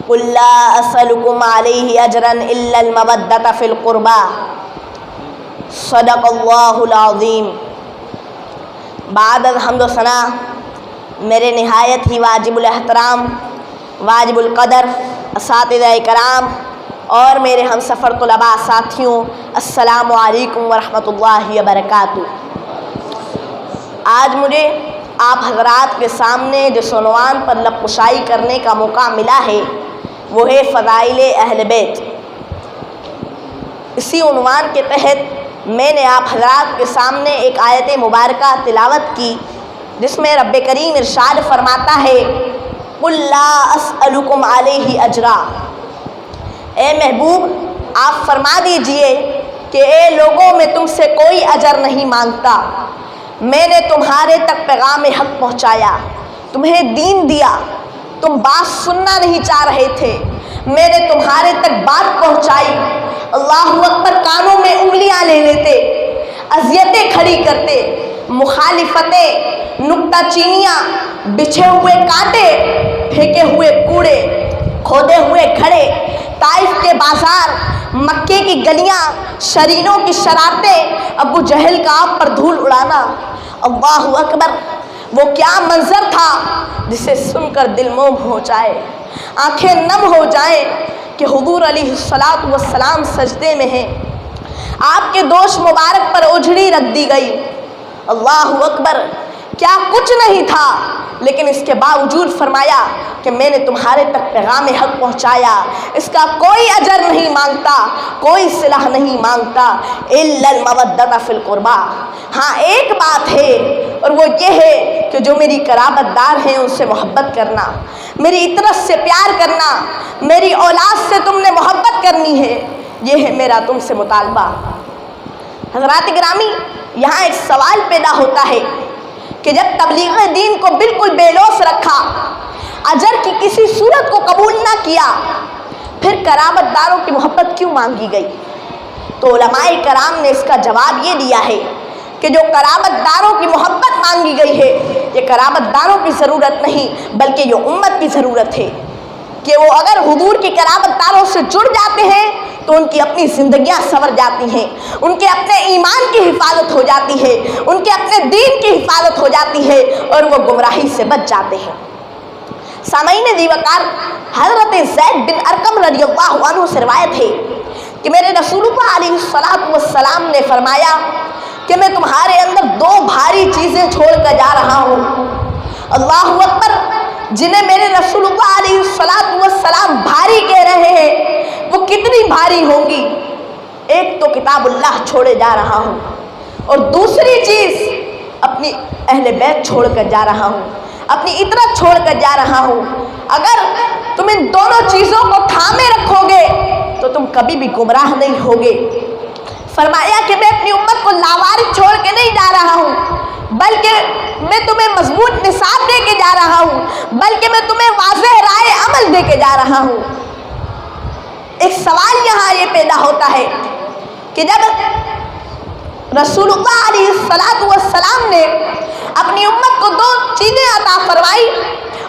قل لا اسألكم علیہ اجرا الا المودۃ فی القربى صدق اللہ العظیم۔ بعد الحمد و ثنا میرے نہایت ہی واجب الاحترام، واجب القدر اساتذہ کرام اور میرے ہم سفر طلباء ساتھیوں، السلام علیکم ورحمۃ اللہ وبرکاتہ۔ آج مجھے آپ حضرات کے سامنے جس عنوان پر لب کشائی کرنے کا موقع ملا ہے وہ ہے فضائل اہل بیت۔ اسی عنوان کے تحت میں نے آپ حضرات کے سامنے ایک آیت مبارکہ تلاوت کی جس میں رب کریم ارشاد فرماتا ہے قل لا اسألکم علیہ اجرا، اے محبوب آپ فرما دیجئے کہ اے لوگوں میں تم سے کوئی اجر نہیں مانگتا، میں نے تمہارے تک پیغام حق پہنچایا، تمہیں دین دیا، تم بات سننا نہیں چاہ رہے تھے، میں نے تمہارے تک بات پہنچائی، اللہ اکبر کانوں میں انگلیاں لے لیتے، اذیتیں کھڑی کرتے، مخالفتیں، نکتہ چینیاں، بچھے ہوئے کانٹے، پھینکے ہوئے کوڑے، کھودے ہوئے کھڑے، طائف کے بازار، مکے کی گلیاں، شرینوں کی شرارتیں، ابو جہل کا آپ پر دھول اڑانا، اللہ اکبر وہ کیا منظر تھا جسے سن کر دل موم ہو جائے، آنکھیں نم ہو جائیں کہ حضور علیہ الصلوۃ والسلام سجدے میں ہیں، آپ کے دوش مبارک پر اجڑی رکھ دی گئی، اللہ اکبر کیا کچھ نہیں تھا، لیکن اس کے باوجود فرمایا کہ میں نے تمہارے تک پیغام حق پہنچایا، اس کا کوئی اجر نہیں مانگتا، کوئی صلح نہیں مانگتا، الا المودۃ فی القربى۔ ہاں ایک بات ہے اور وہ یہ ہے کہ جو میری قرابت دار ہیں ان سے محبت کرنا، میری اطرت سے پیار کرنا، میری اولاد سے تم نے محبت کرنی ہے، یہ ہے میرا تم سے مطالبہ۔ حضرات گرامی، یہاں ایک سوال پیدا ہوتا ہے کہ جب تبلیغ دین کو بالکل بے لوث رکھا، اجر کی کسی صورت کو قبول نہ کیا، پھر قرابت داروں کی محبت کیوں مانگی گئی؟ تو علماء کرام نے اس کا جواب یہ دیا ہے کہ جو قرابت داروں کی محبت مانگی گئی ہے یہ قرابت داروں کی ضرورت نہیں بلکہ یہ امت کی ضرورت ہے کہ وہ اگر حضور کی قرابت داروں سے جڑ جاتے ہیں تو ان کی اپنی زندگیاں سنور جاتی ہیں، ان کے اپنے ایمان کی حفاظت ہو جاتی ہے، ان کے اپنے دین کی حفاظت ہو جاتی ہے اور وہ گمراہی سے بچ جاتے ہیں۔ سامعین دی وقار، حضرت زید بن ارقم رضی اللہ عنہ سے روایت ہے کہ میرے رسول اللہ علیہ الصلوۃ والسلام نے فرمایا کہ میں تمہارے اندر دو بھاری چیزیں چھوڑ کر جا رہا ہوں، اللہ اکبر، جنہیں میرے رسول اللہ علیہ الصلوۃ والسلام بھاری کہہ رہے ہیں وہ کتنی بھاری ہوں گی؟ ایک تو کتاب اللہ چھوڑے جا رہا ہوں اور دوسری چیز اپنی اہل بیت چھوڑ کر جا رہا ہوں، اپنی اطرت چھوڑ کر جا رہا ہوں۔ اگر تم ان دونوں چیزوں کو تھامے رکھو گے تو تم کبھی بھی گمراہ نہیں ہوگے۔ فرمایا کہ میں اپنی امت کو لاوارث چھوڑ کے نہیں جا رہا ہوں بلکہ میں تمہیں مضبوط نصاب دے کے جا رہا ہوں، بلکہ میں تمہیں واضح رائے عمل دے کے جا رہا ہوں۔ ایک سوال یہاں یہ پیدا ہوتا ہے کہ جب رسول اللہ علیہ الصلوۃ والسلام نے اپنی امت کو دو چیزیں عطا فرمائی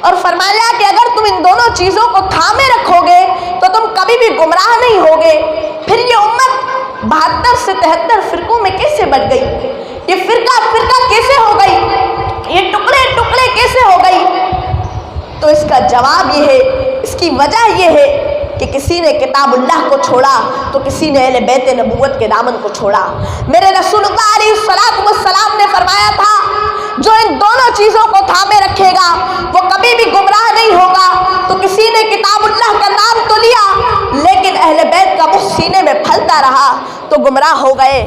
اور فرمایا کہ اگر تم ان دونوں چیزوں کو تھامے رکھو گے تو تم کبھی بھی گمراہ نہیں ہوگے، پھر یہ امت 72 سے 73 فرقوں میں کیسے بٹ گئی؟ یہ فرقہ کیسے ہو گئی؟ یہ ٹکڑے ٹکڑے کیسے ہو گئی؟ تو اس کا جواب یہ ہے، اس کی وجہ یہ ہے کہ کسی نے کتاب اللہ کو چھوڑا تو کسی نے اہل بیت نبوت کے دامن کو چھوڑا۔ میرے رسول اللہ علیہ الصلوۃ والسلام نے فرمایا تھا جو ان دونوں چیزوں کو تھامے رکھے گا وہ کبھی بھی گمراہ نہیں ہوگا۔ تو کسی نے کتاب اللہ کا نام تو لیا لیکن اہل بیت کا بت سینے میں پھلتا رہا تو گمراہ ہو گئے،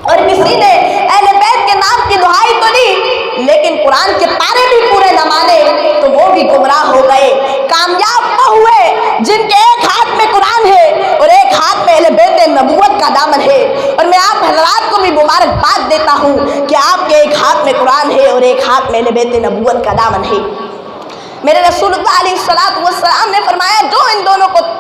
اور کسی نے اہل بیت کے نام کی دہائی تو لی لیکن قرآن کے پارے بھی پورے نہ مانے تو وہ بھی گمراہ ہو گئے۔ کامیاب وہ ہوئے جن کے ایک ہاتھ میں قرآن ہے اور ایک ہاتھ میں اہل بیت نبوت کا دامن ہے، اور میں آپ حضرات کو بھی مبارکباد دیتا ہوں کہ آپ کے ایک ہاتھ میں قرآن ہے اور ایک ہاتھ میں اہل بیت نبوت کا دامن ہے۔ میرے رسول اللہ علیہ الصلوۃ والسلام نے فرمایا جو ان دونوں کو